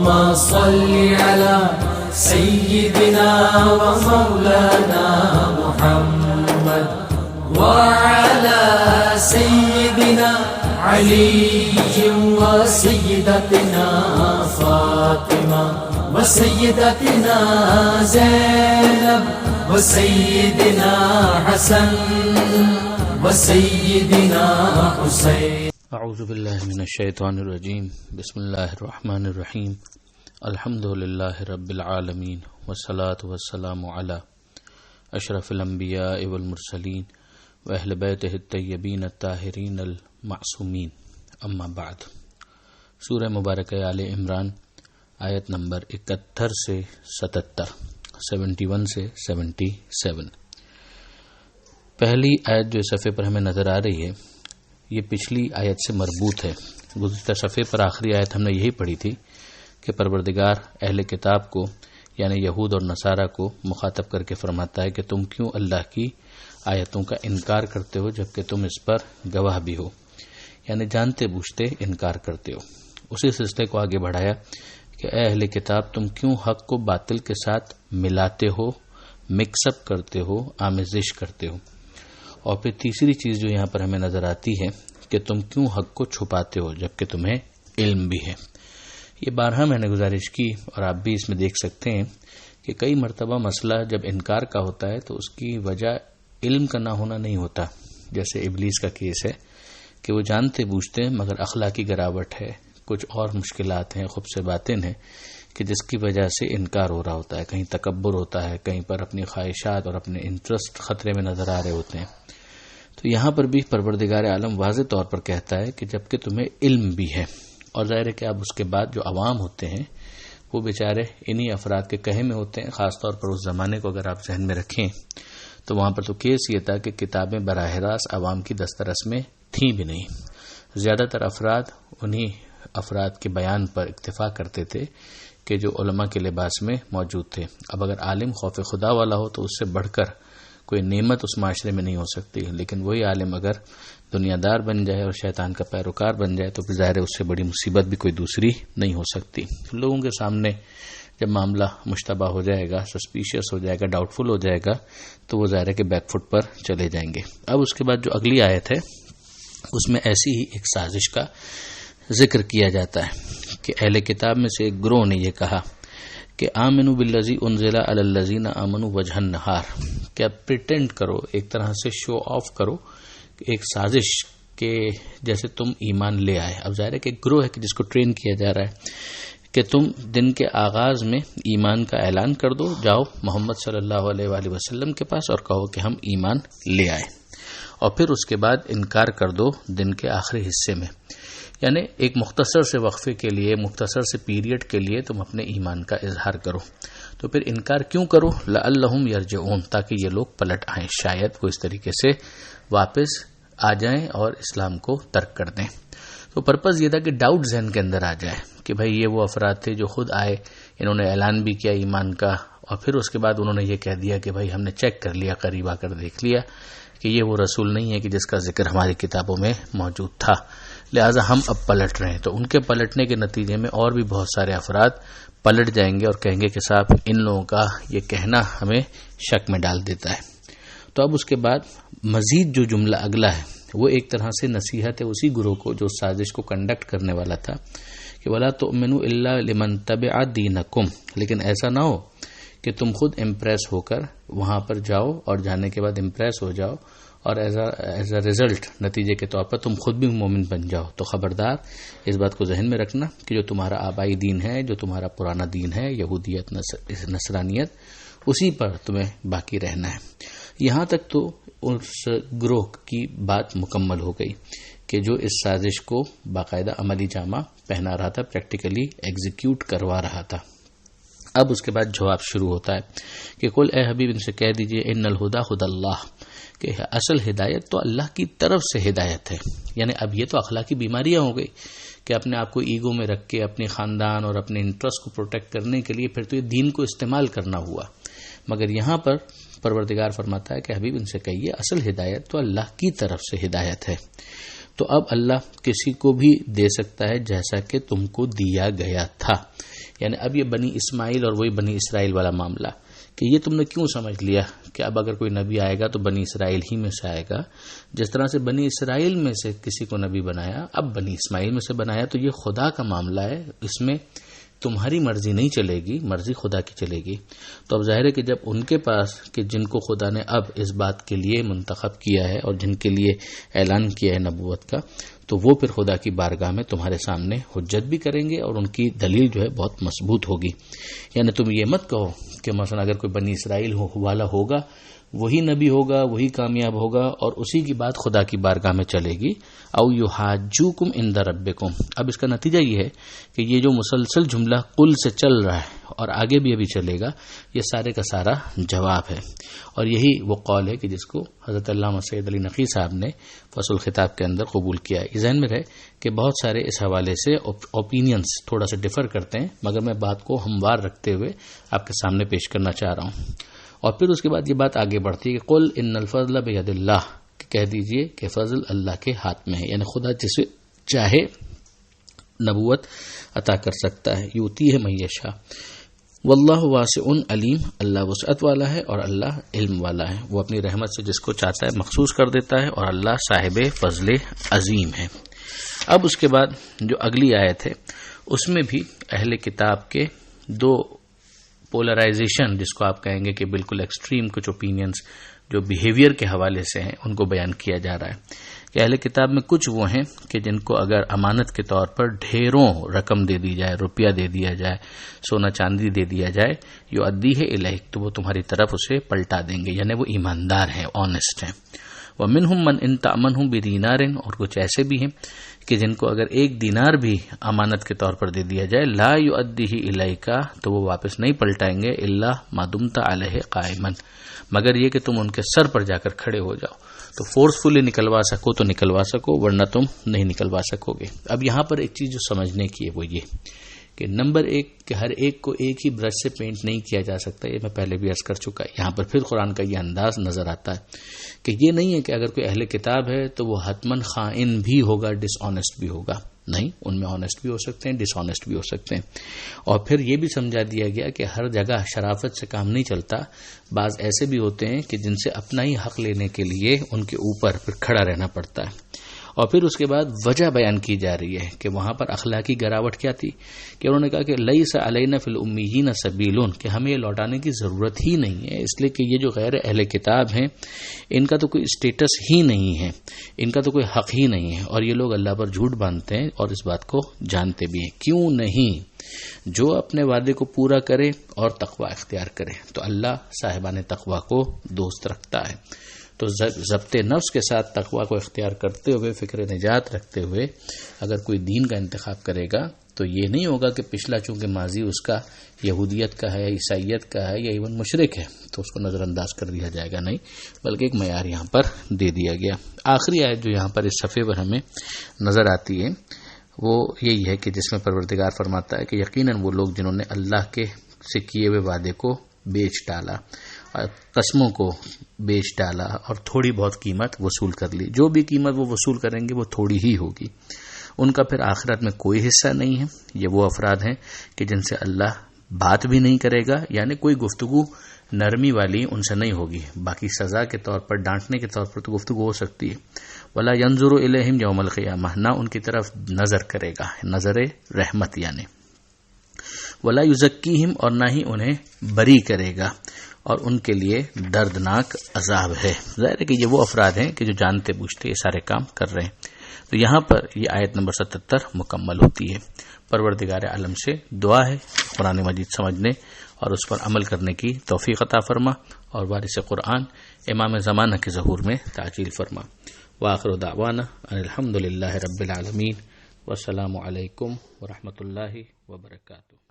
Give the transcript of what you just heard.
اللهم صل على سيدنا ومولانا محمد وعلى سيدنا علي وسيدتنا فاطمة وسيدتنا زينب وسيدنا حسن وسيدنا حسين. اعوذ باللہ من الشیطان الرجیم. بسم اللہ الرحمن الرحیم. الحمد للہ رب العالمین والصلاة والسلام علی اشرف الانبیاء والمرسلین واہل بیتہ الطیبین الطاہرین المعصومین. اما بعد. سورہ مبارکہ آل عمران آیت نمبر 71 سے 77، 71 سے 77. پہلی آیت جو صفحے پر ہمیں نظر آ رہی ہے یہ پچھلی آیت سے مربوط ہے. گزشتہ صفحے پر آخری آیت ہم نے یہی پڑھی تھی کہ پروردگار اہل کتاب کو یعنی یہود اور نصارہ کو مخاطب کر کے فرماتا ہے کہ تم کیوں اللہ کی آیتوں کا انکار کرتے ہو جبکہ تم اس پر گواہ بھی ہو، یعنی جانتے بوجھتے انکار کرتے ہو. اسی سلسلے کو آگے بڑھایا کہ اے اہل کتاب تم کیوں حق کو باطل کے ساتھ ملاتے ہو، مکس اپ کرتے ہو، آمیزش کرتے ہو. اور پھر تیسری چیز جو یہاں پر ہمیں نظر آتی ہے کہ تم کیوں حق کو چھپاتے ہو جبکہ تمہیں علم بھی ہے. یہ بارہا میں نے گزارش کی اور آپ بھی اس میں دیکھ سکتے ہیں کہ کئی مرتبہ مسئلہ جب انکار کا ہوتا ہے تو اس کی وجہ علم کا نہ ہونا نہیں ہوتا. جیسے ابلیس کا کیس ہے کہ وہ جانتے بوجھتے ہیں مگر اخلاقی گراوٹ ہے، کچھ اور مشکلات ہیں، خب سے باطن ہیں کہ جس کی وجہ سے انکار ہو رہا ہوتا ہے. کہیں تکبر ہوتا ہے، کہیں پر اپنی خواہشات اور اپنے انٹرسٹ خطرے میں نظر آ رہے ہوتے ہیں. تو یہاں پر بھی پروردگار عالم واضح طور پر کہتا ہے کہ جبکہ تمہیں علم بھی ہے. اور ظاہر ہے کہ اب اس کے بعد جو عوام ہوتے ہیں وہ بیچارے انہی افراد کے کہے میں ہوتے ہیں. خاص طور پر اس زمانے کو اگر آپ ذہن میں رکھیں تو وہاں پر تو کیس یہ تھا کہ کتابیں براہ راست عوام کی دسترس میں تھیں بھی نہیں. زیادہ تر افراد انہی افراد کے بیان پر اکتفا کرتے تھے کہ جو علماء کے لباس میں موجود تھے. اب اگر عالم خوف خدا والا ہو تو اس سے بڑھ کر کوئی نعمت اس معاشرے میں نہیں ہو سکتی. لیکن وہی عالم اگر دنیا دار بن جائے اور شیطان کا پیروکار بن جائے تو ظاہر ہے اس سے بڑی مصیبت بھی کوئی دوسری نہیں ہو سکتی. لوگوں کے سامنے جب معاملہ مشتبہ ہو جائے گا، سسپیشیس ہو جائے گا، ڈاؤٹ فل ہو جائے گا تو وہ ظاہر ہے کہ بیک فٹ پر چلے جائیں گے. اب اس کے بعد جو اگلی آیت ہے اس میں ایسی ہی ایک سازش کا ذکر کیا جاتا ہے کہ اہل کتاب میں سے ایک گروہ نے یہ کہا کہ آمنوا بالذی انزل علی الذین آمنوا وجہ النہار، کہ اب پریٹینڈ کرو، ایک طرح سے شو آف کرو ایک سازش کہ جیسے تم ایمان لے آئے. اب ظاہر ہے کہ ایک گروہ ہے کہ جس کو ٹرین کیا جا رہا ہے کہ تم دن کے آغاز میں ایمان کا اعلان کر دو، جاؤ محمد صلی اللہ علیہ وآلہ وسلم کے پاس اور کہو کہ ہم ایمان لے آئے، اور پھر اس کے بعد انکار کر دو دن کے آخری حصے میں. یعنی ایک مختصر سے وقفے کے لیے، مختصر سے پیریڈ کے لیے تم اپنے ایمان کا اظہار کرو. تو پھر انکار کیوں کرو؟ لعلہم یرجعون، تاکہ یہ لوگ پلٹ آئیں، شاید وہ اس طریقے سے واپس آ جائیں اور اسلام کو ترک کر دیں. تو پرپز یہ تھا کہ ڈاؤٹ ذہن کے اندر آ جائے کہ بھائی یہ وہ افراد تھے جو خود آئے، انہوں نے اعلان بھی کیا ایمان کا، اور پھر اس کے بعد انہوں نے یہ کہہ دیا کہ بھائی ہم نے چیک کر لیا، قریب آ کر دیکھ لیا کہ یہ وہ رسول نہیں ہے کہ جس کا ذکر ہماری کتابوں میں موجود تھا، لہٰذا ہم اب پلٹ رہے ہیں. تو ان کے پلٹنے کے نتیجے میں اور بھی بہت سارے افراد پلٹ جائیں گے اور کہیں گے کہ صاحب ان لوگوں کا یہ کہنا ہمیں شک میں ڈال دیتا ہے. تو اب اس کے بعد مزید جو جملہ اگلا ہے وہ ایک طرح سے نصیحت ہے اسی گروہ کو جو سازش کو کنڈکٹ کرنے والا تھا کہ وَلَا تُؤْمِنُوا إِلَّا لِمَنْ تَبِعَ دِينَكُمْ، لیکن ایسا نہ ہو کہ تم خود امپریس ہو کر وہاں پر جاؤ اور جانے کے بعد امپریس ہو جاؤ اور ایز اے رزلٹ نتیجے کے طور پر تم خود بھی مومن بن جاؤ. تو خبردار اس بات کو ذہن میں رکھنا کہ جو تمہارا آبائی دین ہے، جو تمہارا پرانا دین ہے، یہودیت نصرانیت، اسی پر تمہیں باقی رہنا ہے. یہاں تک تو اس گروہ کی بات مکمل ہو گئی کہ جو اس سازش کو باقاعدہ عملی جامہ پہنا رہا تھا، پریکٹیکلی ایگزیکیوٹ کروا رہا تھا. اب اس کے بعد جواب شروع ہوتا ہے کہ قل اے حبیب ان سے کہہ دیجئے ان الہدی ہدی اللہ، کہ اصل ہدایت تو اللہ کی طرف سے ہدایت ہے. یعنی اب یہ تو اخلاقی بیماریاں ہو گئی کہ اپنے آپ کو ایگو میں رکھ کے اپنے خاندان اور اپنے انٹرسٹ کو پروٹیکٹ کرنے کے لیے پھر تو یہ دین کو استعمال کرنا ہوا. مگر یہاں پر پروردگار فرماتا ہے کہ حبیب ان سے کہیے اصل ہدایت تو اللہ کی طرف سے ہدایت ہے. تو اب اللہ کسی کو بھی دے سکتا ہے جیسا کہ تم کو دیا گیا تھا. یعنی اب یہ بنی اسماعیل اور وہی بنی اسرائیل والا معاملہ کہ یہ تم نے کیوں سمجھ لیا کہ اب اگر کوئی نبی آئے گا تو بنی اسرائیل ہی میں سے آئے گا. جس طرح سے بنی اسرائیل میں سے کسی کو نبی بنایا اب بنی اسماعیل میں سے بنایا، تو یہ خدا کا معاملہ ہے، اس میں تمہاری مرضی نہیں چلے گی، مرضی خدا کی چلے گی. تو اب ظاہر ہے کہ جب ان کے پاس کہ جن کو خدا نے اب اس بات کے لیے منتخب کیا ہے اور جن کے لیے اعلان کیا ہے نبوت کا، تو وہ پھر خدا کی بارگاہ میں تمہارے سامنے حجت بھی کریں گے اور ان کی دلیل جو ہے بہت مضبوط ہوگی. یعنی تم یہ مت کہو کہ مثلا اگر کوئی بنی اسرائیل والا ہوگا وہی نبی ہوگا، وہی کامیاب ہوگا اور اسی کی بات خدا کی بارگاہ میں چلے گی. او یحاجوکم عند ربکم. اب اس کا نتیجہ یہ ہے کہ یہ جو مسلسل جملہ قل سے چل رہا ہے اور آگے بھی ابھی چلے گا، یہ سارے کا سارا جواب ہے. اور یہی وہ قول ہے کہ جس کو حضرت علامہ سید علی نقی صاحب نے فصل الخطاب کے اندر قبول کیا ہے. یہ ذہن میں رہے کہ بہت سارے اس حوالے سے اوپینینز تھوڑا سا ڈفر کرتے ہیں، مگر میں بات کو ہموار رکھتے ہوئے آپ کے سامنے پیش کرنا چاہ رہا ہوں. اور پھر اس کے بعد یہ بات آگے بڑھتی ہے کہ قل ان الفضل بید اللہ، کہہ دیجئے کہ فضل اللہ کے ہاتھ میں ہے. یعنی خدا جسے چاہے نبوت عطا کر سکتا ہے. یوتی ہے من یشاء واللہ واسع علیم. اللہ وسعت والا ہے اور اللہ علم والا ہے، وہ اپنی رحمت سے جس کو چاہتا ہے مخصوص کر دیتا ہے اور اللہ صاحب فضل عظیم ہے. اب اس کے بعد جو اگلی آیت ہے اس میں بھی اہل کتاب کے دو پولرائزیشن، جس کو آپ کہیں گے کہ بالکل ایکسٹریم کچھ اوپینینز جو بیہیویئر کے حوالے سے ہیں، ان کو بیان کیا جا رہا ہے کہ اہل کتاب میں کچھ وہ ہیں کہ جن کو اگر امانت کے طور پر ڈھیروں رقم دے دی جائے، روپیہ دے دیا جائے، سونا چاندی دے دیا جائے، یو ادی ہے الیک، تو وہ تمہاری طرف اسے پلٹا دیں گے. یعنی وہ ایماندار ہیں، آنیسٹ ہیں. ومنہم من ان تأمنہ بدینار، اور کچھ ایسے بھی ہیں کہ جن کو اگر 1 دینار بھی امانت کے طور پر دے دیا جائے، لا یؤدیہ الیک، تو وہ واپس نہیں پلٹائیں گے، الا ما دمت علیہ قائما، مگر یہ کہ تم ان کے سر پر جا کر کھڑے ہو جاؤ. تو فورسفلی نکلوا سکو تو نکلوا سکو، ورنہ تم نہیں نکلوا سکو گے. اب یہاں پر ایک چیز جو سمجھنے کی ہے وہ یہ کہ نمبر 1 کہ ہر ایک کو ایک ہی برش سے پینٹ نہیں کیا جا سکتا. یہ میں پہلے بھی عرض کر چکا. یہاں پر پھر قرآن کا یہ انداز نظر آتا ہے کہ یہ نہیں ہے کہ اگر کوئی اہل کتاب ہے تو وہ حتماً خائن بھی ہوگا، ڈس آنیسٹ بھی ہوگا. نہیں، ان میں آنیسٹ بھی ہو سکتے ہیں، ڈس آنیسٹ بھی ہو سکتے ہیں. اور پھر یہ بھی سمجھا دیا گیا کہ ہر جگہ شرافت سے کام نہیں چلتا. بعض ایسے بھی ہوتے ہیں کہ جن سے اپنا ہی حق لینے کے لیے ان کے اوپر پھر کھڑا رہنا پڑتا ہے. اور پھر اس کے بعد وجہ بیان کی جا رہی ہے کہ وہاں پر اخلاقی گراوٹ کیا تھی کہ انہوں نے کہا کہ لیس علینا فی الامیین سبیل، کہ ہمیں یہ لوٹانے کی ضرورت ہی نہیں ہے، اس لیے کہ یہ جو غیر اہل کتاب ہیں ان کا تو کوئی اسٹیٹس ہی نہیں ہے، ان کا تو کوئی حق ہی نہیں ہے، اور یہ لوگ اللہ پر جھوٹ باندھتے ہیں اور اس بات کو جانتے بھی ہیں. کیوں نہیں؟ جو اپنے وعدے کو پورا کرے اور تقوی اختیار کرے تو اللہ صاحبان تقوی کو دوست رکھتا ہے. تو ضبط نفس کے ساتھ تقوی کو اختیار کرتے ہوئے، فکر نجات رکھتے ہوئے اگر کوئی دین کا انتخاب کرے گا تو یہ نہیں ہوگا کہ پچھلا چونکہ ماضی اس کا یہودیت کا ہے، عیسائیت کا ہے یا ایون مشرک ہے تو اس کو نظر انداز کر دیا جائے گا. نہیں، بلکہ ایک معیار یہاں پر دے دیا گیا. آخری آیت جو یہاں پر اس صفحے پر ہمیں نظر آتی ہے وہ یہی ہے کہ جس میں پروردگار فرماتا ہے کہ یقیناً وہ لوگ جنہوں نے اللہ کے سے کیے ہوئے وعدے کو بیچ ڈالا، قسموں کو بیچ ڈالا اور تھوڑی بہت قیمت وصول کر لی. جو بھی قیمت وہ وصول کریں گے وہ تھوڑی ہی ہوگی. ان کا پھر آخرت میں کوئی حصہ نہیں ہے. یہ وہ افراد ہیں کہ جن سے اللہ بات بھی نہیں کرے گا، یعنی کوئی گفتگو نرمی والی ان سے نہیں ہوگی. باقی سزا کے طور پر، ڈانٹنے کے طور پر تو گفتگو ہو سکتی ہے. ولا ينظر الیہم یوم القیامہ، نہ ان کی طرف نظر کرے گا، نظر رحمت یعنی. ولا یزکیہم، اور نہ ہی انہیں بری کرے گا، اور ان کے لیے دردناک عذاب ہے. ظاہر ہے کہ یہ وہ افراد ہیں کہ جو جانتے بوجھتے یہ سارے کام کر رہے ہیں. تو یہاں پر یہ آیت نمبر 77 مکمل ہوتی ہے. پروردگار عالم سے دعا ہے قرآن مجید سمجھنے اور اس پر عمل کرنے کی توفیق عطا فرما، اور وارث قرآن امام زمانہ کے ظہور میں تعجیل فرما. وآخر دعوانا ان الحمد للہ رب العالمین، والسلام علیکم ورحمۃ اللہ وبرکاتہ.